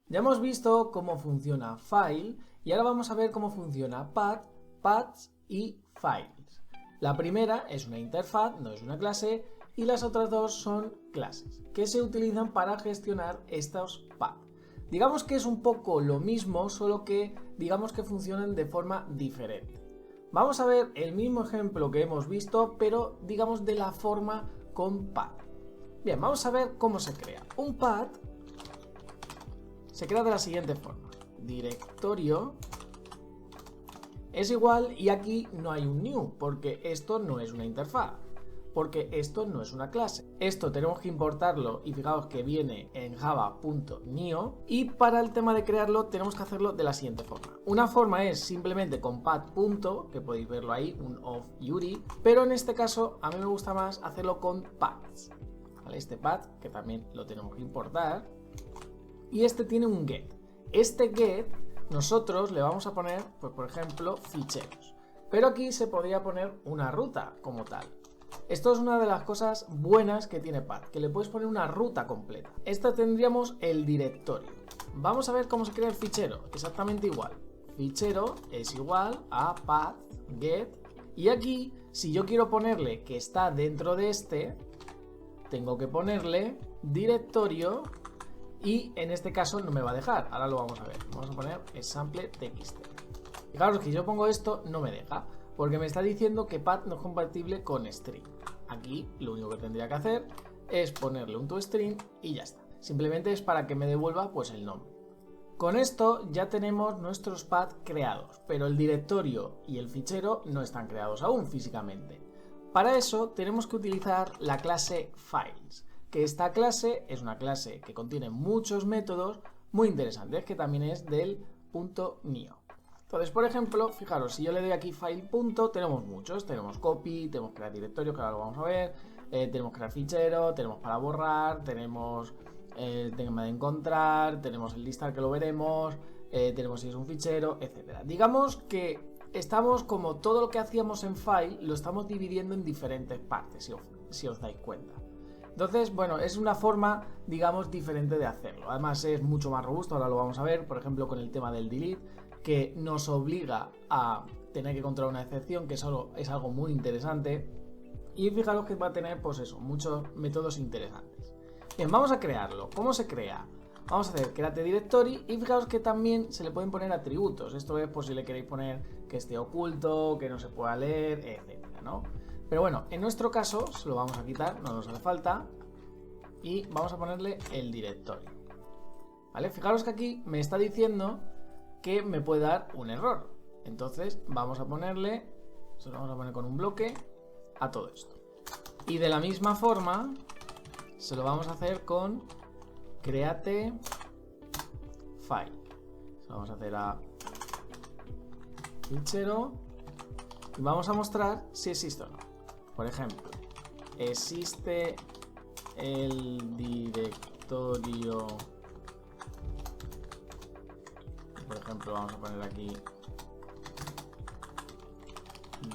Ya hemos visto cómo funciona file y ahora vamos a ver cómo funciona path, paths y files. La primera es una interfaz, no es una clase, y las otras dos son clases que se utilizan para gestionar estos paths. Digamos que es un poco lo mismo, solo que digamos que funcionan de forma diferente. Vamos a ver el mismo ejemplo que hemos visto, pero digamos de la forma con path. Bien, vamos a ver cómo se crea. Un path se crea de la siguiente forma. Directorio es igual, y aquí no hay un new, porque esto no es una interfaz, porque esto no es una clase. Esto tenemos que importarlo y fijaos que viene en java.neo, y para el tema de crearlo tenemos que hacerlo de la siguiente forma. Una forma es simplemente con path. Que podéis verlo ahí, un of Yuri, pero en este caso a mí me gusta más hacerlo con paths. ¿Vale? Este path que también lo tenemos que importar, y este tiene un get. Este get nosotros le vamos a poner, pues por ejemplo, ficheros. Pero aquí se podría poner una ruta como tal. Esto es una de las cosas buenas que tiene path, que le puedes poner una ruta completa. Esta tendríamos el directorio. Vamos a ver cómo se crea el fichero. Exactamente igual. Fichero es igual a path get. Y aquí, si yo quiero ponerle que está dentro de este, tengo que ponerle directorio. Y en este caso no me va a dejar, ahora lo vamos a ver. Vamos a poner sample.txt. Fijaros que si yo pongo esto no me deja, porque me está diciendo que path no es compatible con string. Aquí lo único que tendría que hacer es ponerle un toString y ya está. Simplemente es para que me devuelva pues el nombre. Con esto ya tenemos nuestros paths creados, pero el directorio y el fichero no están creados aún físicamente. Para eso tenemos que utilizar la clase files, que esta clase es una clase que contiene muchos métodos muy interesantes, que también es del .neo. Entonces, por ejemplo, fijaros, si yo le doy aquí file. Tenemos muchos, tenemos copy, tenemos crear directorio, que ahora lo vamos a ver, tenemos crear fichero, tenemos para borrar, tenemos el tema de encontrar, tenemos el listar, que lo veremos, tenemos si es un fichero, etc. Digamos que estamos, como todo lo que hacíamos en file, lo estamos dividiendo en diferentes partes, si os dais cuenta. Entonces, bueno, es una forma, digamos, diferente de hacerlo. Además es mucho más robusto, ahora lo vamos a ver, por ejemplo, con el tema del delete, que nos obliga a tener que controlar una excepción, que solo es algo muy interesante. Y fijaros que va a tener, pues eso, muchos métodos interesantes. Bien, vamos a crearlo. ¿Cómo se crea? Vamos a hacer create directory, y fijaros que también se le pueden poner atributos. Esto es por si le queréis poner que esté oculto, que no se pueda leer, etcétera, ¿no? Pero bueno, en nuestro caso se lo vamos a quitar, no nos hace falta, y vamos a ponerle el directorio. ¿Vale? Fijaros que aquí me está diciendo que me puede dar un error. Entonces vamos a ponerle, se lo vamos a poner con un bloque a todo esto. Y de la misma forma se lo vamos a hacer con create file. Se lo vamos a hacer a fichero y vamos a mostrar si existe o no. Por ejemplo, existe el directorio. Por ejemplo, vamos a poner aquí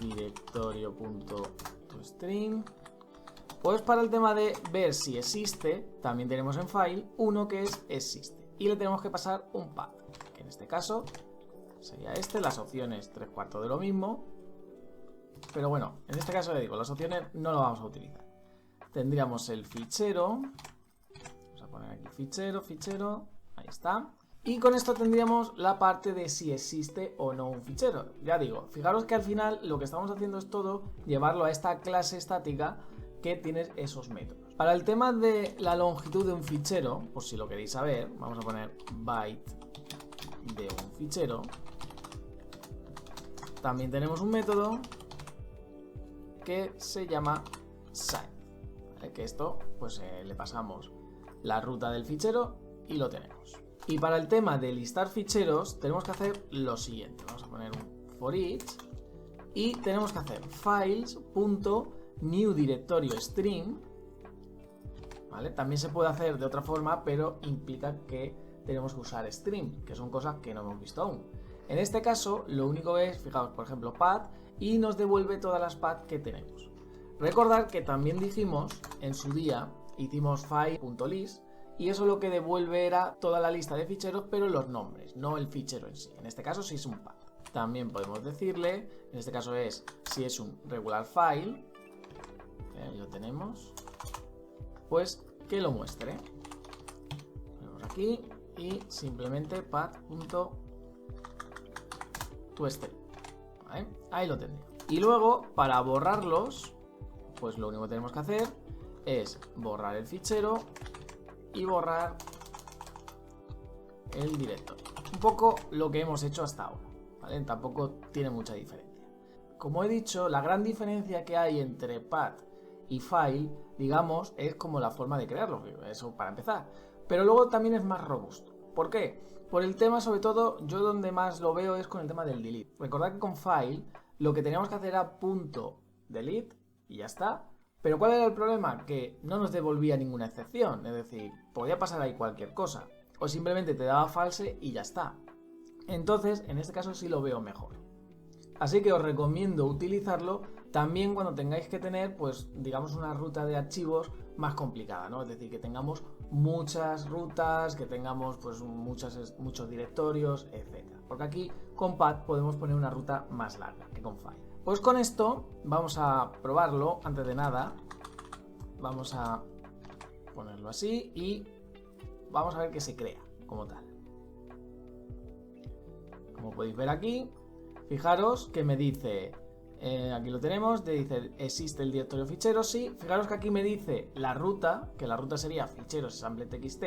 directorio.toString. Pues para el tema de ver si existe, también tenemos en file uno que es existe. Y le tenemos que pasar un path, que en este caso sería este, las opciones 3/4 de lo mismo. Pero bueno, en este caso le digo, las opciones no lo vamos a utilizar. Tendríamos el fichero. Vamos a poner aquí fichero, ahí está. Y con esto tendríamos la parte de si existe o no un fichero. Ya digo, fijaros que al final lo que estamos haciendo es todo llevarlo a esta clase estática que tiene esos métodos. Para el tema de la longitud de un fichero, por si lo queréis saber, vamos a poner byte de un fichero. También tenemos un método que se llama size, ¿vale? Que esto pues le pasamos la ruta del fichero y lo tenemos. Y para el tema de listar ficheros tenemos que hacer lo siguiente. Vamos a poner un for each y tenemos que hacer files.newDirectorioString, ¿vale? También se puede hacer de otra forma, pero implica que tenemos que usar string, que son cosas que no hemos visto aún. En este caso, lo único es, fijaos, por ejemplo, path, y nos devuelve todas las paths que tenemos. Recordad que también dijimos, en su día, hicimos file.list, y eso lo que devuelve era toda la lista de ficheros, pero los nombres, no el fichero en sí. En este caso sí es un path. También podemos decirle, en este caso es si es un regular file, ahí lo tenemos, pues que lo muestre. Ponemos aquí y simplemente path.toString. ¿Vale? Ahí lo tendría. Y luego, para borrarlos, pues lo único que tenemos que hacer es borrar el fichero y borrar el directorio. Un poco lo que hemos hecho hasta ahora, ¿vale? Tampoco tiene mucha diferencia. Como he dicho, la gran diferencia que hay entre path y file, digamos, es como la forma de crearlo, eso para empezar. Pero luego también es más robusto. ¿Por qué? Por el tema, sobre todo, yo donde más lo veo es con el tema del delete. Recordad que con file lo que teníamos que hacer era .delete y ya está. Pero ¿cuál era el problema? Que no nos devolvía ninguna excepción, es decir, podía pasar ahí cualquier cosa. O simplemente te daba false y ya está. Entonces, en este caso sí lo veo mejor. Así que os recomiendo utilizarlo también cuando tengáis que tener, pues, digamos, una ruta de archivos más complicada, ¿no? Es decir, que tengamos muchas rutas, que tengamos, pues, muchos directorios, etc. Porque aquí con path podemos poner una ruta más larga que con file. Pues con esto vamos a probarlo. Antes de nada, vamos a ponerlo así y vamos a ver que se crea como tal. Como podéis ver aquí, fijaros que me dice, aquí lo tenemos, dice existe el directorio ficheros, sí. Fijaros que aquí me dice la ruta, que la ruta sería ficheros assembly.txt.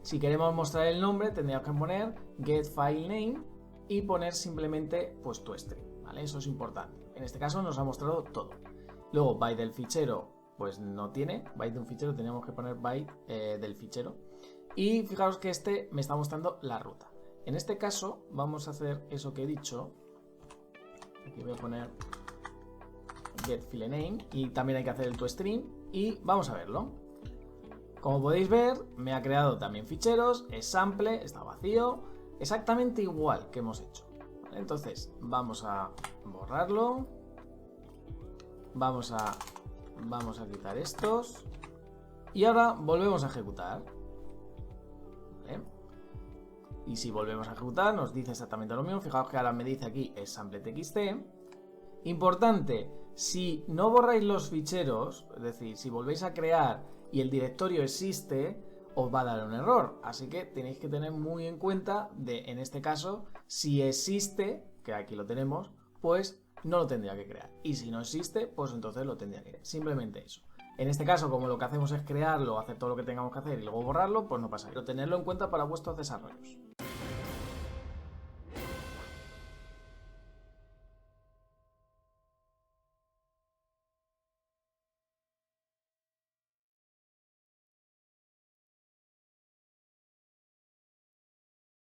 Si queremos mostrar el nombre tendríamos que poner get file name y poner simplemente pues toString, ¿vale? Eso es importante. En este caso nos ha mostrado todo. Luego byte del fichero pues no tiene, byte de un fichero, teníamos que poner byte del fichero. Y fijaros que este me está mostrando la ruta. En este caso vamos a hacer eso que he dicho. Aquí voy a poner get file name y también hay que hacer el toString y vamos a verlo. Como podéis ver, me ha creado también ficheros, es sample, está vacío, exactamente igual que hemos hecho. ¿Vale? Entonces vamos a borrarlo, vamos a quitar estos y ahora volvemos a ejecutar. ¿Vale? Y si volvemos a ejecutar nos dice exactamente lo mismo. Fijaos que ahora me dice aquí es sample.txt. Importante, si no borráis los ficheros, es decir, si volvéis a crear y el directorio existe, os va a dar un error. Así que tenéis que tener muy en cuenta en este caso, si existe, que aquí lo tenemos, pues no lo tendría que crear. Y si no existe, pues entonces lo tendría que crear. Simplemente eso. En este caso, como lo que hacemos es crearlo, hacer todo lo que tengamos que hacer y luego borrarlo, pues no pasa. Pero tenerlo en cuenta para vuestros desarrollos.